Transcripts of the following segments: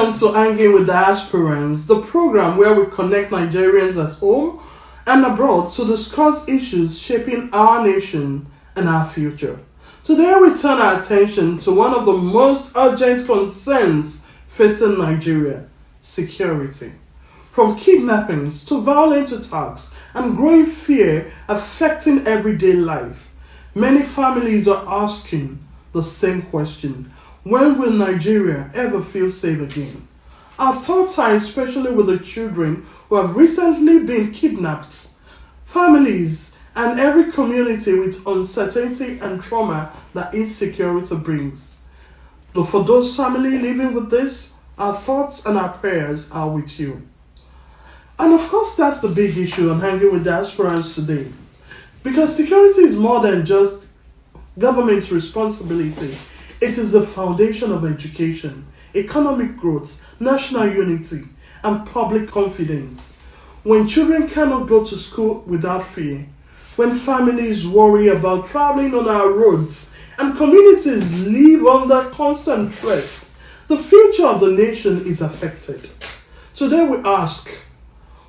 Welcome to Hanging with Diasporans, the program where we connect Nigerians at home and abroad to discuss issues shaping our nation and our future. Today we turn our attention to one of the most urgent concerns facing Nigeria: security. From kidnappings to violent attacks and growing fear affecting everyday life, many families are asking the same question: when will Nigeria ever feel safe again? Our thoughts are especially with the children who have recently been kidnapped, families, and every community with uncertainty and trauma that insecurity brings. But for those families living with this, our thoughts and our prayers are with you. And of course, that's the big issue on Hanging with Diasporans today. Because security is more than just government responsibility. It is the foundation of education, economic growth, national unity, and public confidence. When children cannot go to school without fear, when families worry about traveling on our roads, and communities live under constant threat, the future of the nation is affected. Today we ask,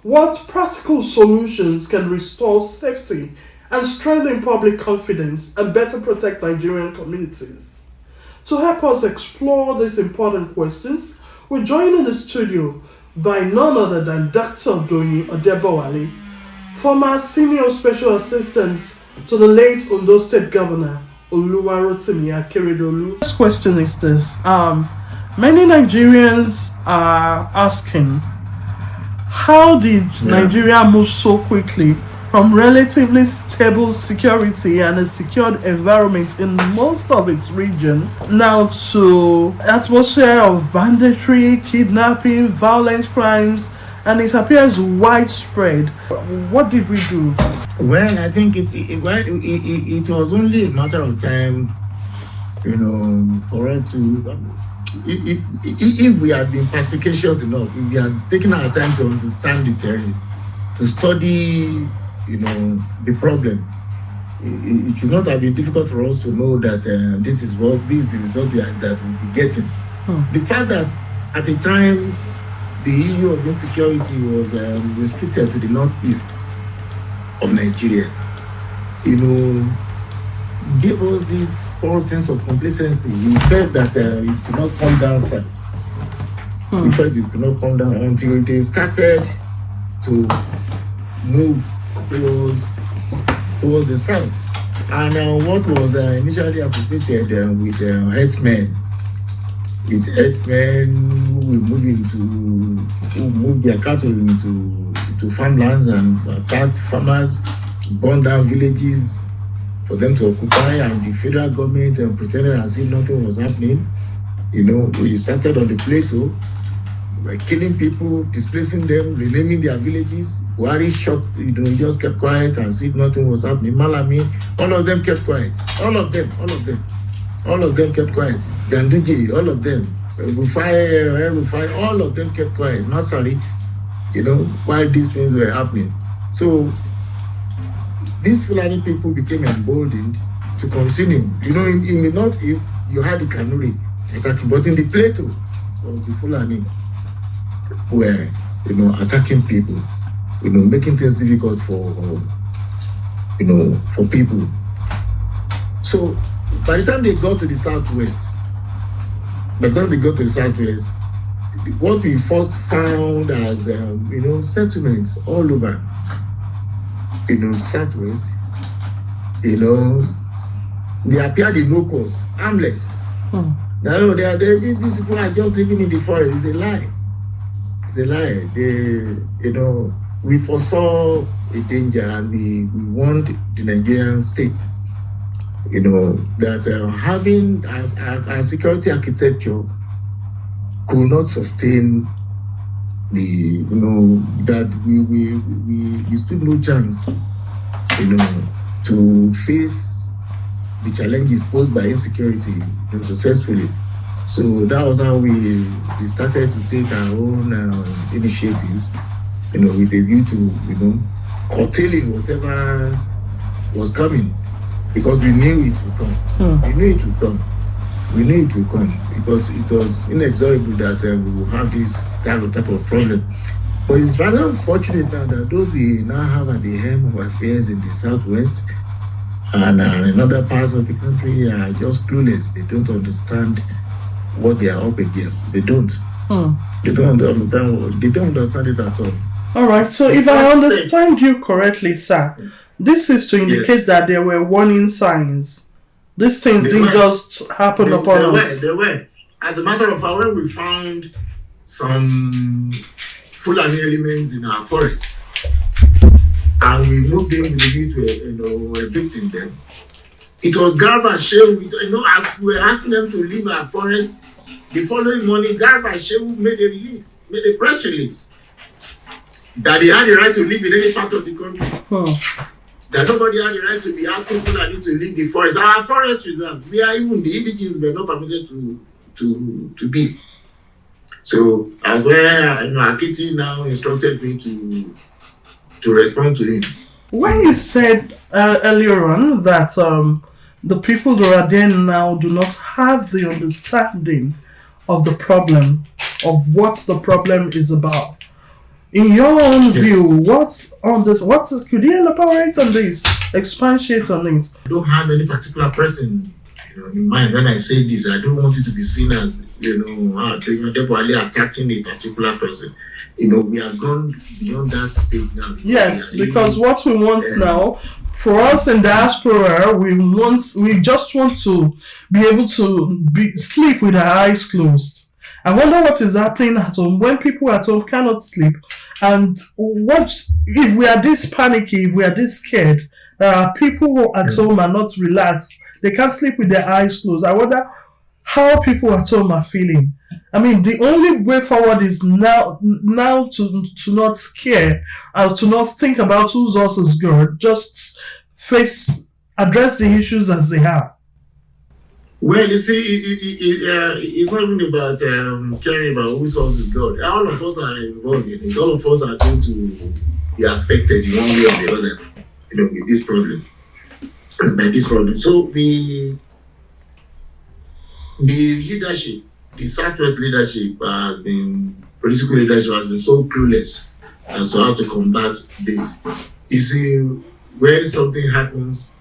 what practical solutions can restore safety and strengthen public confidence and better protect Nigerian communities? To help us explore these important questions, we're joined in the studio by none other than Dr. DOYIN ODEBOWALE, former Senior Special Assistant to the late Ondo State Governor Oluwarotimi Akeredolu. This question is this. Many Nigerians are asking, how did Nigeria move so quickly from relatively stable security and a secured environment in most of its region now to atmosphere of banditry, kidnapping, violent crimes, and it appears widespread? What did we do? Well, I think it was only a matter of time, for us to, if we had been perspicacious enough, if we had taken our time to understand the terrain, to study the problem, it should not have been difficult for us to know that this is the result that we'll be getting. The fact that at the time the issue of insecurity was restricted to the northeast of Nigeria, gave us this false sense of complacency. We felt that it could not come down south. We felt it could not come down until they started to move towards the south. And what was initially associated with herdsmen, who moved their cattle into farmlands and attacked farmers, burned down villages for them to occupy, and the federal government pretended as if nothing was happening. We started on the plateau, by killing people, displacing them, renaming their villages. Buhari shot, just kept quiet as if nothing was happening. Malami, all of them kept quiet. All of them kept quiet. Ganduje, all of them. Rufai, all of them kept quiet. Masari, while these things were happening. So these Fulani people became emboldened to continue. In the northeast, you had the Kanuri attacking, but in the plateau of the Fulani were, attacking people, making things difficult for people. So by the time they got to the southwest, what we first found as settlements all over, southwest, they appeared in no cause, harmless. Now these people are just living in the forest. It's a lie. It's a lie. We foresaw a danger, and we warned the Nigerian state, that having a security architecture could not sustain that we stood no chance, to face the challenges posed by insecurity successfully. So that was how we started to take our own initiatives, with a view to, curtailing whatever was coming, because we knew it would come. We knew it would come. we knew it would come because it was inexorable that we will have this type of problem. But it's rather unfortunate now that those we now have at the helm of affairs in the southwest and in other parts of the country are just clueless. They don't understand what they are up against. They don't. They don't understand. They don't understand it at all. All right. So, if I understand you correctly, sir, this is to indicate that there were warning signs. These things didn't just happen upon us. They were. As a matter of fact, when we found some Fulani elements in our forest, and we moved in with to evicting them, it was Garba Shehu. As we were asking them to leave our forest, the following morning, Garba Shehu made a press release that they had the right to live in any part of the country. That nobody had the right to be asking Fulani to leave the forest. Our forest reserve, we are even the indigenous were not permitted to be. So as where Akiti now instructed me to respond to him. When you said earlier on that the people that are there now do not have the understanding of the problem, of what the problem is about. In your own view, what's on this? Could you elaborate on this? Expatiate on it. I don't have any particular person in mind when I say this. I don't want it to be seen as Odebowale attacking a particular person. We have gone beyond that stage now. Yes, because what we want now, for us in diaspora, we just want to be able to sleep with our eyes closed. I wonder what is happening at home when people at home cannot sleep. And what if we are this panicky, if we are this scared, people who at home are not relaxed, they can't sleep with their eyes closed. I wonder how people at home are feeling. I mean, the only way forward is now to not scare, to not think about whose us is good, just address the issues as they are. Well, you see, it's not even about caring about whose source is God. All of us are involved in it. All of us are going to be affected in one way or the other, with this problem. By this problem. So the leadership, the Southwest leadership political leadership has been so clueless as to how to combat this. You see, when something happens,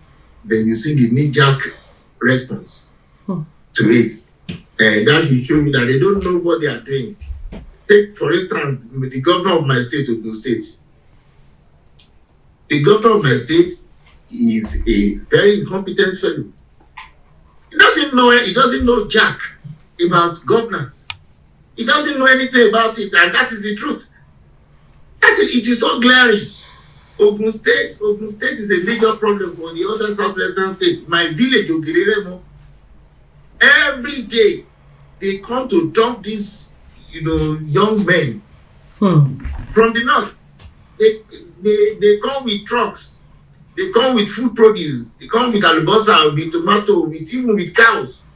then you see the knee-jerk response to it. And that will show you that they don't know what they are doing. Take, for instance, the governor of my state, Ogun State. The governor of my state is a very incompetent fellow. He doesn't know jack about governance. He doesn't know anything about it, and that is the truth. It is so glaring. Ogun State is a major problem for the other southwestern states. My village, Ogireremo, every day they come to dump these, young men from the north. They come with trucks. They come with food produce. They come with alubosa, with tomato, even with cows,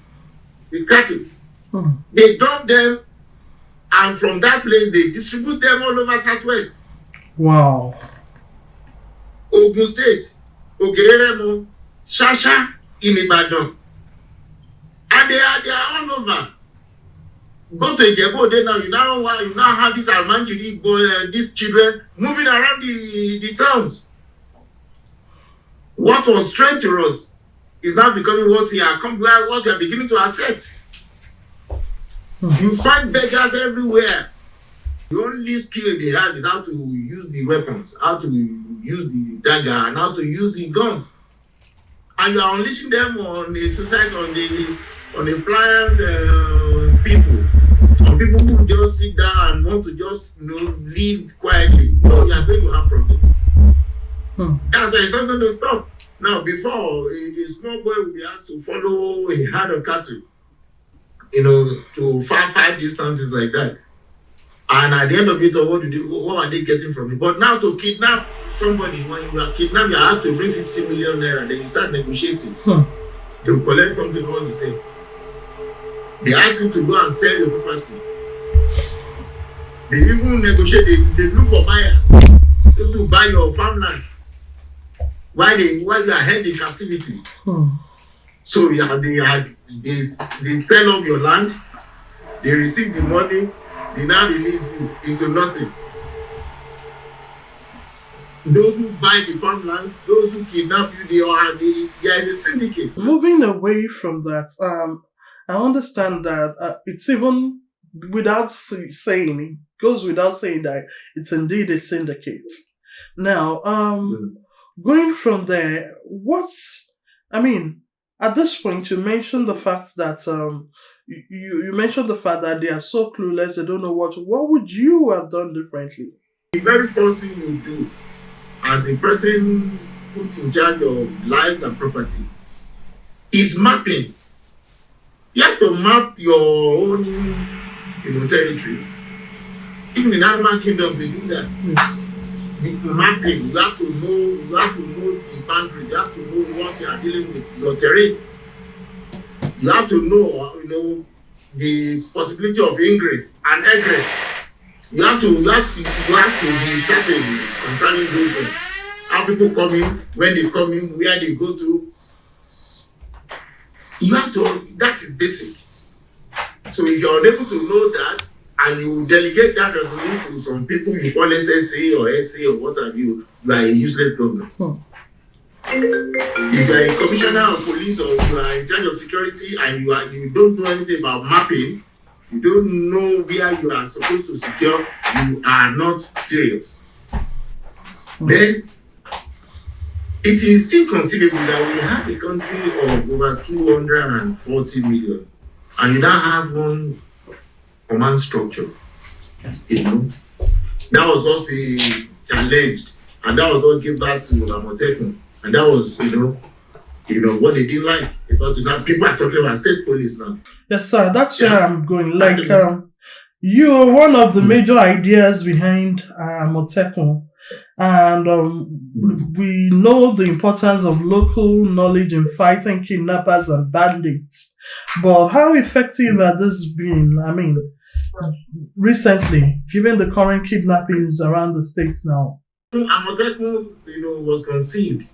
with cattle. They dump them, and from that place they distribute them all over Southwest. Wow. Ogun State, Ogireremo, Shasha, in Ibadan. And they are all over. Go to Ijebo now. You now have these Almanjiri boy, these children moving around the towns. What was strange to us is now becoming what we are beginning to accept. You find beggars everywhere. The only skill they have is how to use the weapons, how to use the dagger, and how to use the guns. And you are unleashing them on a society, on a pliant people, on people who just sit down and want to just live quietly. No, you are going to have problems. That's why it's not going to stop. Now, before, a small boy would be asked to follow a herd of cattle, to far distances like that. And at the end of it, what are they getting from it? But now to kidnap somebody, when you are kidnapped, you have to bring 50 million naira, then you start negotiating. They will collect from the all the same. They ask you to go and sell your property. They even negotiate, they look for buyers. Those who buy your farmlands while you are held in captivity. So they sell off your land, they receive the money, they now release you into nothing. Those who buy the farmlands, those who kidnap you, there is a syndicate. Moving away from that, I understand that it's even without saying, it goes without saying that it's indeed a syndicate. Now, going from there, at this point, you mentioned the fact that you mentioned the fact that they are so clueless, they don't know what would you have done differently? The very first thing you do as a person who's in charge of lives and property is mapping. You have to map your own territory. Even in animal kingdoms, they do that. Yes. The mapping, you have to know the boundaries, you have to know what you are dealing with, your terrain. You have to know, the possibility of ingress and egress. You have to be certain concerning those ones. How people come in, when they come in, where they go to. You have to, that is basic. So if you're unable to know that, and you delegate that responsibility to some people you call SSA or SA or what have you, you are a useless governor. If you are a commissioner of police or you are in charge of security and you don't know anything about mapping, you don't know where you are supposed to secure, you are not serious. Then it is inconceivable that we have a country of over 240 million and you now have one command structure. That was what they challenged, and that was what gave back to Amotekun, and that was what they didn't like about it. Now people are talking about state police now. Yes, sir. That's where I'm going. Like, you're one of the major ideas behind Amotekun, and we know the importance of local knowledge in fighting kidnappers and bandits. But how effective has this been? Recently, given the current kidnappings around the states now. Amotekun, was conceived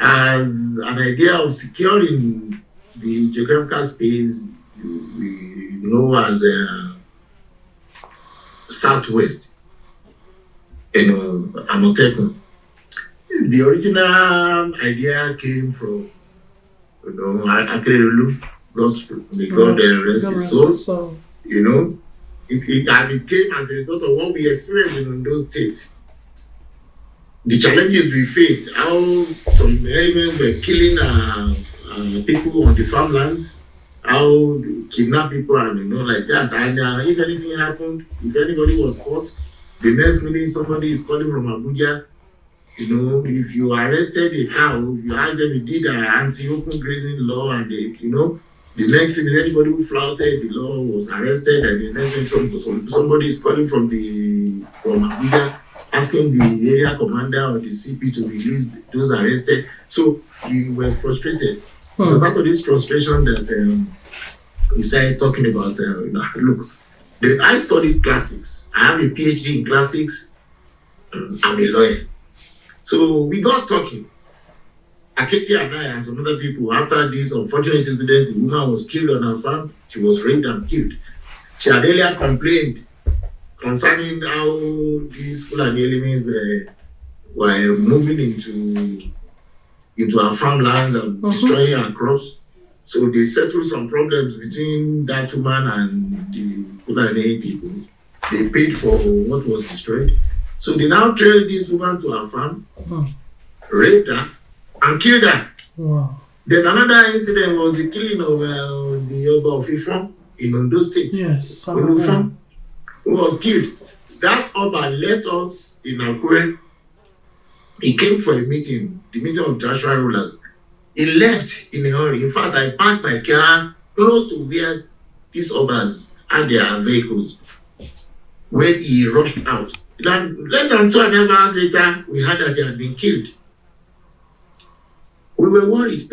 as an idea of securing the geographical space we know as Southwest. Amotekun. The original idea came from Akerelu, may God rest his soul. It came as a result of what we experienced in those states. The challenges we faced, how some elements were killing people on the farmlands, how kidnap people and like that. And if anything happened, if anybody was caught, the next minute somebody is calling from Abuja. If you arrested a cow, you ask them, you did an anti-open grazing law, and the next thing is anybody who flouted the law was arrested, and the next thing somebody is calling from Abuja asking the area commander or the CP to release those arrested. So we were frustrated. So part of this frustration that we started talking about, look, I studied classics. I have a PhD in classics. I'm a lawyer. So we got talking. Aketi and I and some other people, after this unfortunate incident, the woman was killed on her farm. She was raped and killed. She had earlier complained concerning how these Fulani elements were moving into our farmlands and destroying our crops. So they settled some problems between that woman and the Fulani people. They paid for what was destroyed. So they now trailed this woman to her farm, raped her, and killed her. Wow. Then another incident was the killing of the Oba of Ifon in Ondo State. Yes, Olufon, who was killed. That Oba left us in Akure. He came for a meeting, the meeting of Joshua rulers. He left in a hurry. In fact, I parked my car close to where these Obas had their vehicles. When he rushed out. Then, less than 2.5 hours later, we heard that he had been killed. We were worried.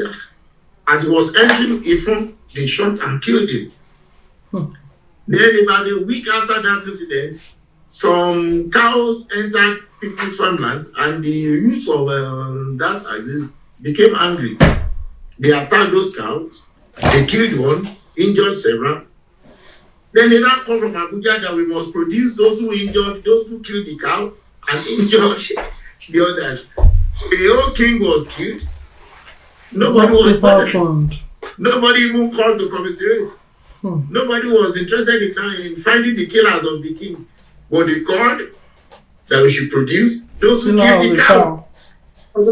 As he was entering Ifon, they shot and killed him. Then about a week after that incident, some cows entered people's farmlands and the use of that axis became angry. They attacked those cows. They killed one, injured several. Then they now come from Abuja that we must produce those who injured, those who killed the cow and injured the others. The whole king was killed. Nobody was bothered. Nobody even called to commiserate. Nobody was interested in finding the killers of the king. But they called that we should produce those who killed the cow. What's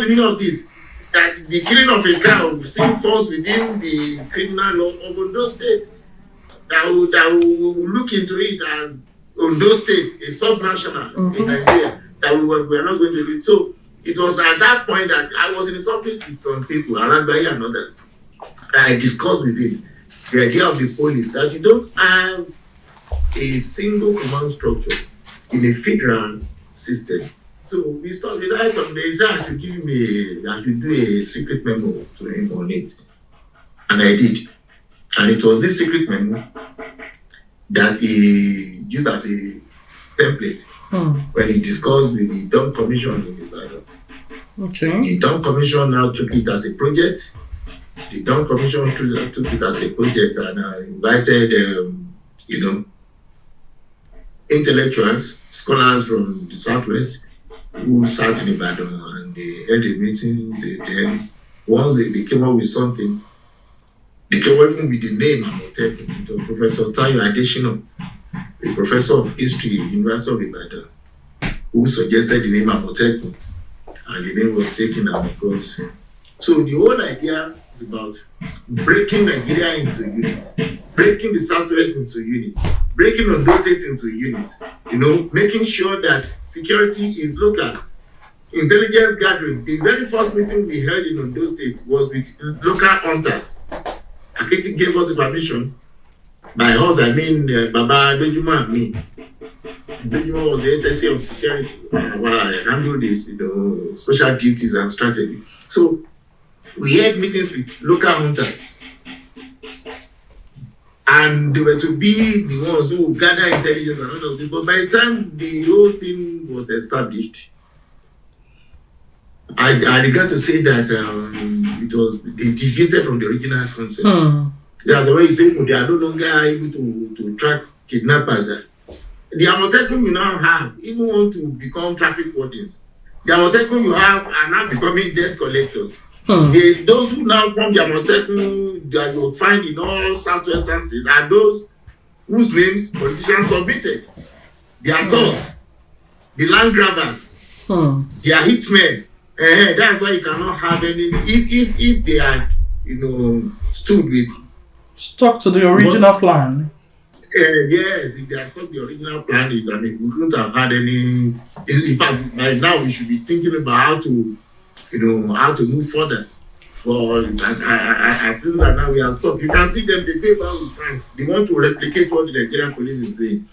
the meaning of this? That the killing of a cow still falls within the criminal law of Ondo State. That will look into it as Ondo State, a subnational in Nigeria, that we are not going to do it. So it was at that point that I was in the office with some people, Aragbai and others, that I discussed with him the idea of the police, that you don't have a single command structure in a federal system. So we started with that. They said I should do a secret memo to him on it. And I did. And it was this secret memo that he used as a template when he discussed with the Dump Commission in Ibadan. Okay. The Dump Commission now took it as a project. The Dump Commission took it as a project and invited, intellectuals, scholars from the Southwest who sat in Ibadan and they held a meeting. Then once they came up with something, they came up even with the name Amotekun. It was Professor Tayo Adeshina, a professor of history, University of Ibadan, who suggested the name Amotekun, and the name was taken out because. So the whole idea is about breaking Nigeria into units, breaking the Southwest into units, breaking Ondo State into units, making sure that security is local. Intelligence gathering. The very first meeting we held in Ondo State was with local hunters. Akiti gave us the permission. By us, I mean Baba Dojuma and me. Dojuma was the SSA of security. While I handled this, special duties and strategy. So we had meetings with local hunters. And they were to be the ones who gather intelligence and all of this. But by the time the whole thing was established, I regret to say that they deviated from the original concept. That's the way you say they are no longer able to track kidnappers. The Amotekun you now have even want to become traffic wardens. The Amotekun you have are now becoming debt collectors. Those who now form the Amotekun that you will find in all southwestern states are those whose names politicians submitted. Their thugs, the land grabbers, their hitmen. That's why you cannot have any. If they are, stuck to the original plan. Yes, if they are stuck to the original plan, we couldn't have had any. In fact, right now we should be thinking about how to move further. But as things are now, we are stuck. You can see them, they pay back with francs. They want to replicate what the Nigerian police is doing.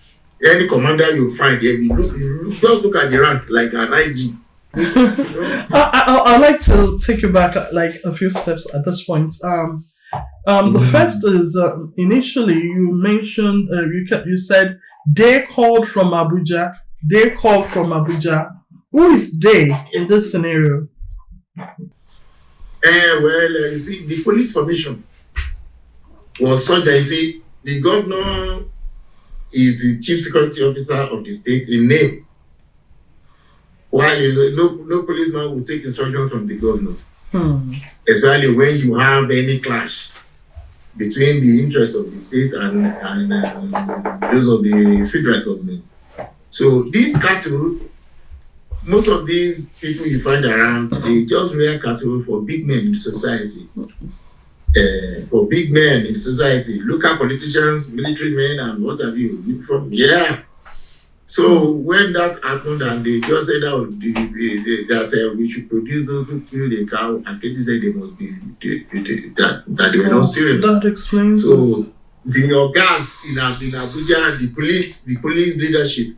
Any commander you find, just look at the rank like an IG. I'd like to take you back like a few steps at this point. The first is initially you mentioned you said they called from Abuja. Who is they in this scenario? You see, the police formation was such that the governor is the chief security officer of the state in name. While no policeman will take instruction from the governor, especially when you have any clash between the interests of the state and those of the federal government. So these cattle, most of these people you find around, they just rear cattle for big men in society. Local politicians, military men, and what have you. So when that happened and they just said that we should produce those who kill the cow, and Katie said they must be that they were not serious. That explains. So the organs in Abuja, the police leadership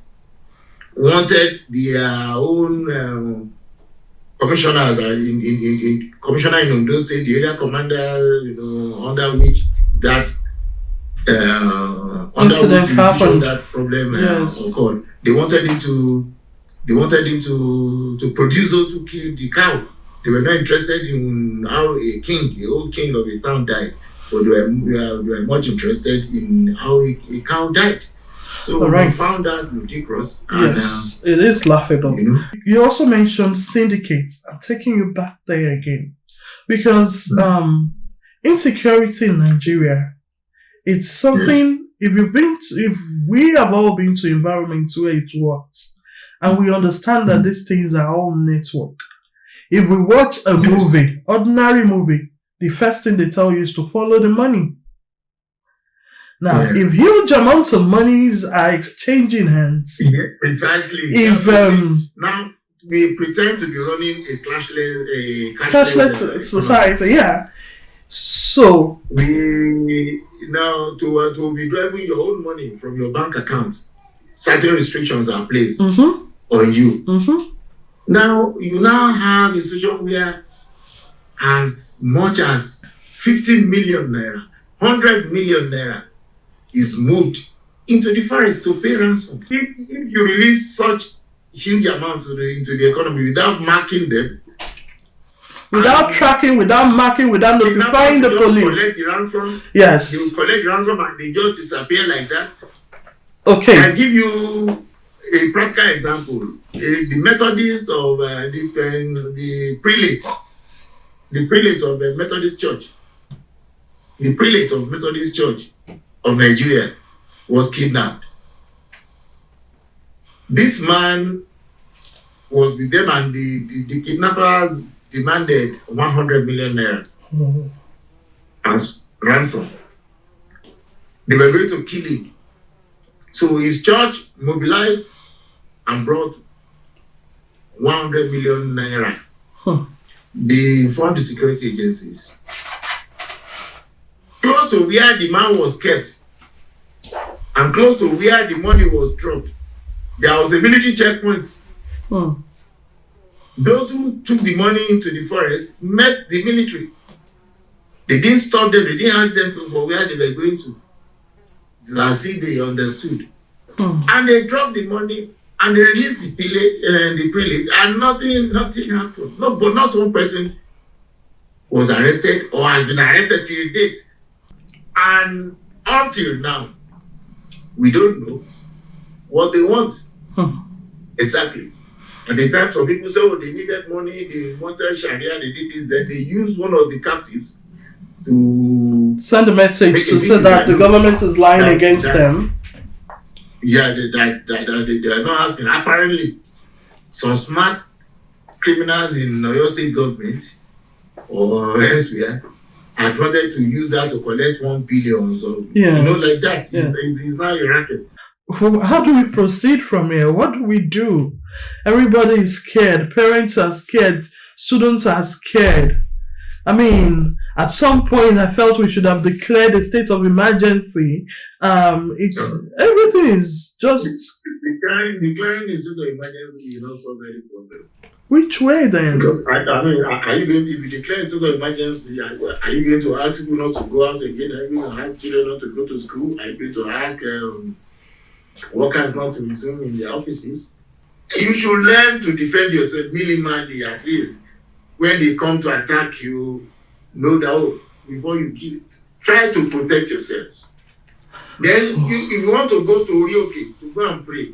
wanted their own commissioners commissioner in Ondo State, the area commander, under which that incident happened. That problem occurred. They wanted it to They wanted him to produce those who killed the cow. They were not interested in how a old king of a town died, but they were much interested in how a cow died. So we found that ludicrous. Yes, it is laughable. You also mentioned syndicates. I'm taking you back there again. Because insecurity in Nigeria, it's something, if we have all been to environments where it works, and we understand that these things are all network. If we watch a movie, ordinary movie, the first thing they tell you is to follow the money. Now, if huge amounts of monies are exchanging hands, precisely. If now we pretend to be running a cashless society, So we now to be driving your own money from your bank account, certain restrictions are placed on you. Now you now have a situation where as much as 50 million naira, 100 million naira is moved into the forest to pay ransom. If you release such huge amounts into the economy without marking them, without tracking, without marking, without notifying the police, collect the ransom. Yes, you collect the ransom and they just disappear like that. Okay, I give you a practical example. The Methodist of the prelate of the Methodist Church, of Nigeria was kidnapped. This man was with them and the kidnappers demanded 100 million naira as ransom. They were going to kill him. So his church mobilized and brought 100 million naira. They formed the security agencies. Close to where the man was kept and close to where the money was dropped, there was a military checkpoint. Those who took the money into the forest met the military. They didn't stop them, they didn't ask them for where they were going to. As if they understood. And they dropped the money and they released the prelate and nothing happened. No, but not one person was arrested or has been arrested till date. And up till now, we don't know what they want. Exactly. At the time, some people say, oh, they needed money, they wanted Sharia, they did this, then they used one of the captives to send a message to say that the government is lying against them. Yeah, they are not asking. Apparently, some smart criminals in Oyo State government or elsewhere had wanted to use that to collect 1 billion. So, like that. It's not a racket. How do we proceed from here? What do we do? Everybody is scared. Parents are scared. Students are scared. I mean, at some point, I felt we should have declared a state of emergency. Everything is just declaring a state of emergency is not so very problem. Which way then? Because are you going to, if you declare a state of emergency, are you going to ask people not to go out again? Are you going to ask children not to go to school? Are you going to ask workers not to resume in their offices? You should learn to defend yourself minimally, at least. When they come to attack you, know that before you kill, try to protect yourselves. Then, if you want to go to Orioke to go and pray,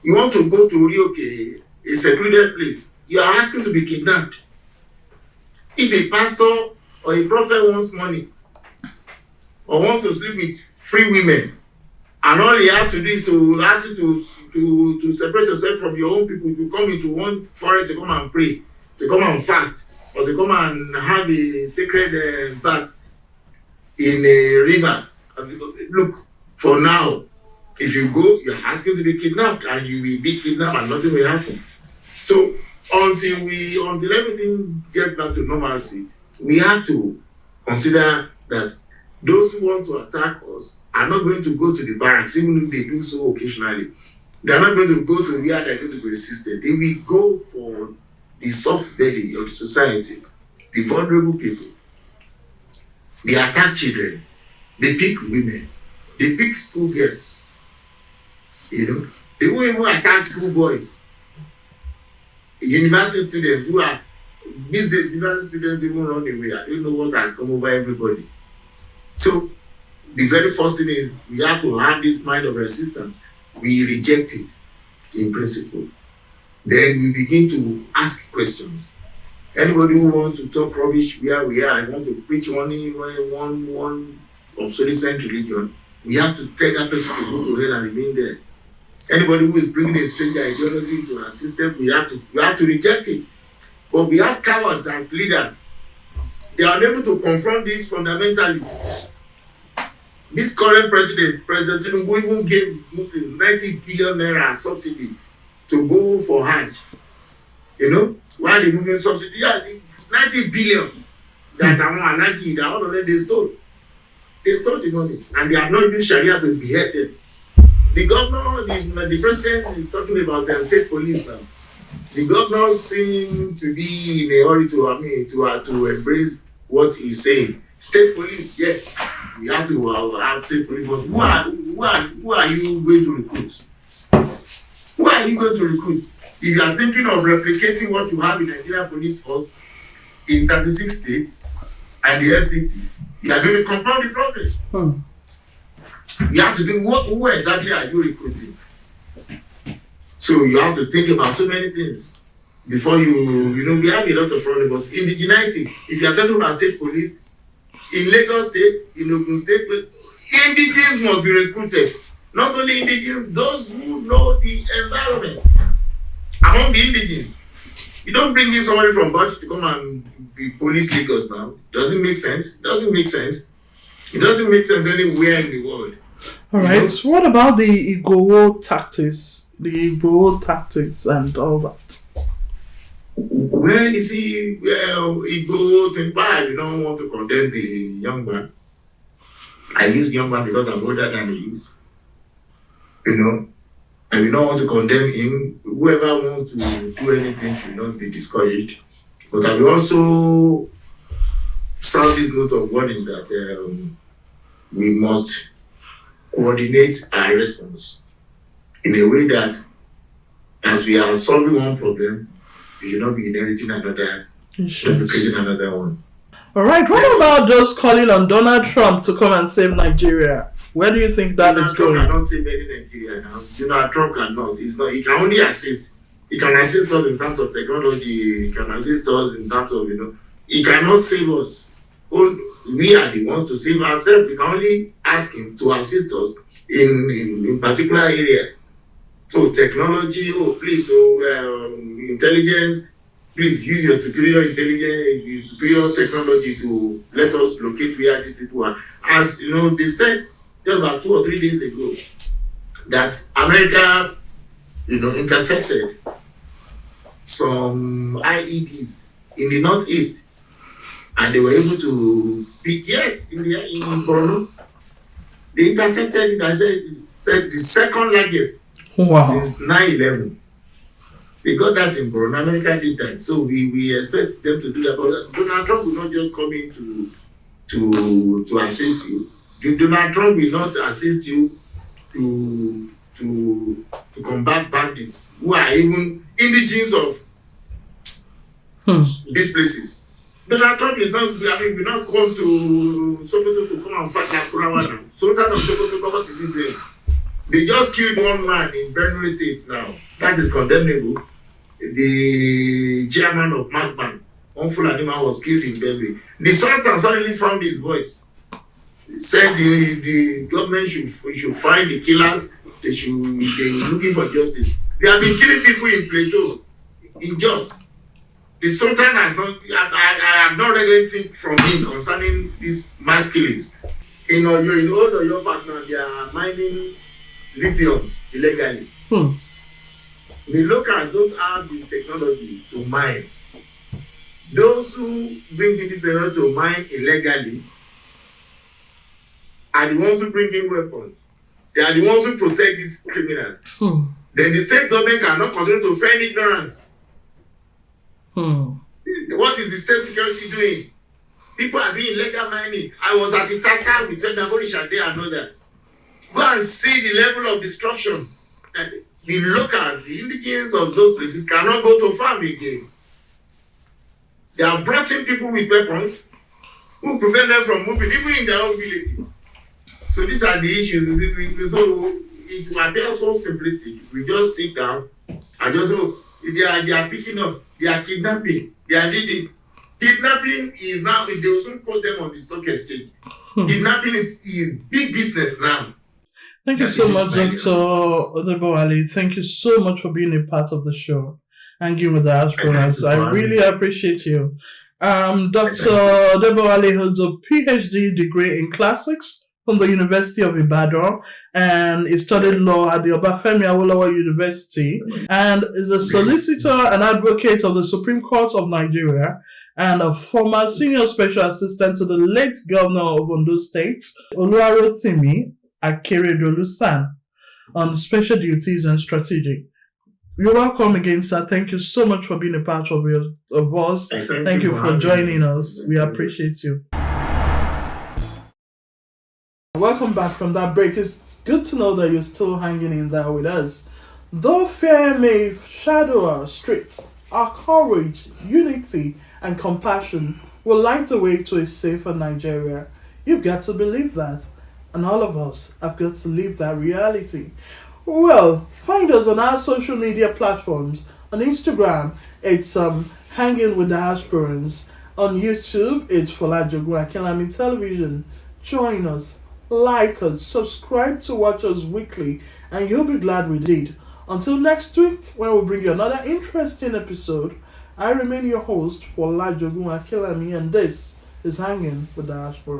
you want to go to Orioke, a secluded place, you are asking to be kidnapped. If a pastor or a prophet wants money or wants to sleep with free women, and all he has to do is to ask you to separate yourself from your own people, to come into one forest to come and pray, to come and fast, or to come and have a sacred bath in a river. Look, for now, if you go, you're asking to be kidnapped, and you will be kidnapped, and nothing will happen. So until everything gets back to normalcy, we have to consider that those who want to attack us are not going to go to the barracks, even if they do so occasionally. They are not going to go to where they are going to be resisted. They will go for the soft belly of the society, the vulnerable people. They attack children. They pick women. They pick schoolgirls. They won't even attack school boys. University students who are these days, university students even run away. I don't know what has come over everybody. So the very first thing is we have to have this mind of resistance. We reject it in principle. Then we begin to ask questions. Anybody who wants to talk rubbish where we are and wants to preach one obsolescent religion, we have to tell that person to go to hell and remain there. Anybody who is bringing a stranger ideology into our system, we have to reject it. But we have cowards as leaders. They are unable to confront these fundamentalists. This current president, President Tinubu, even gave Muslims 90 billion naira subsidy to go for Hajj. You know, while the moving subsidy, yeah, 90 billion that are 90, that all of them they stole. They stole the money and they have not used Sharia to behead them. The governor, the president is talking about the state police now. The governor seems to be in a hurry to embrace what he's saying. State police, yes, we have to have state police, but who are you going to recruit? Who are you going to recruit? If you are thinking of replicating what you have in Nigeria Police Force in 36 states and the FCT, you are going to compound the problem. You have to think, who exactly are you recruiting? So you have to think about so many things before you we have a lot of problems. But indigeneity, if you are talking about state police, in Lagos State, in Ogun State, indigenes must be recruited. Not only indigenes, those who know the environment. Among the indigenes, you don't bring in somebody from Bauchi to come and be police Lagos now. Doesn't make sense. It doesn't make sense. It doesn't make sense anywhere in the world. All right. So what about the Igboho tactics? The Igboho tactics and all that? Well, you see, Igboho thing, I don't want to condemn the young man. I use young man because I'm older than he is. And we don't want to condemn him. Whoever wants to do anything should not be discouraged. But I will also sound this note of warning that we must coordinate our response in a way that as we are solving one problem, we should not be inheriting another, creating another one. All right, what about those calling on Donald Trump to come and save Nigeria? Where do you think that is going? Donald Trump cannot save any Nigeria now. Donald Trump cannot. He can only assist. He can assist us in terms of technology. He can assist us in terms of, he cannot save us. We are the ones to save ourselves. We can only ask him to assist us in particular areas. So technology, please, intelligence, please use your superior intelligence, your superior technology to let us locate where these people are. As they said just about 2 or 3 days ago that America, intercepted some IEDs in the northeast, and they were able to beat in Borno. They intercepted it. I said the second largest since 9/11. They got that in Borno. America did that, so we expect them to do that. But Donald Trump will not just come in to assist you. Donald Trump will not assist you to combat bandits who are even indigenous of these places. Donald Trump is not. We not come to Sokoto to come and fight Akurawa now. Sultan of Sokoto, what is he doing? They just killed one man in Benue State now. That is condemnable. The chairman of MAGBAN, Fulani man, was killed in Benue. The Sultan suddenly found his voice. He said the government should find the killers. They're looking for justice. They have been killing people in Plateau, in Jos. The Sultan has not. I have not read anything from him concerning these mass killings. In old Oyo partner, they are mining lithium illegally. The locals don't have the technology to mine. Those who bring in this technology to mine illegally are the ones who bring in weapons. They are the ones who protect these criminals. Then the state government cannot continue to feign ignorance. What is the state security doing? People are doing illegal mining. I was at Itasa with Vendabori Shade and others. Go and see the level of destruction. the locals, the indigenes of those places cannot go to farm again. They are brought in people with weapons who prevent them from moving, even in their own villages. So these are the issues. So it might be so simplistic. If we just sit down and just they are picking us, they are kidnapping, they are leading. Kidnapping is now, they will soon put them on the stock exchange. Kidnapping is big business now. Thank you so much, Dr. Odebowale. Thank you so much for being a part of the show. Hanging with the Diasporans. I really appreciate you. Dr. Odebowale holds a PhD degree in classics from the University of Ibadan, and he studied law at the Obafemi Awolowo University, and is a solicitor and advocate of the Supreme Court of Nigeria, and a former senior special assistant to the late governor of Ondo State, Oluwarotimi Akeredolu-San, on special duties and strategy. You're welcome again, sir. Thank you so much for being a part of us. Thank you for joining us. We appreciate you. Welcome back from that break. It's good to know that you're still hanging in there with us. Though fear may shadow our streets, our courage, unity, and compassion will light the way to a safer Nigeria. You've got to believe that. And all of us have got to live that reality. Well, find us on our social media platforms. On Instagram, it's Hanging with Diasporans. On YouTube, it's Folajogun Akinlami Television. Join us, like us, subscribe to watch us weekly, and you'll be glad we did. Until next week, when we'll bring you another interesting episode, I remain your host, Folajogun Akinlami, and this is Hanging with Diasporans.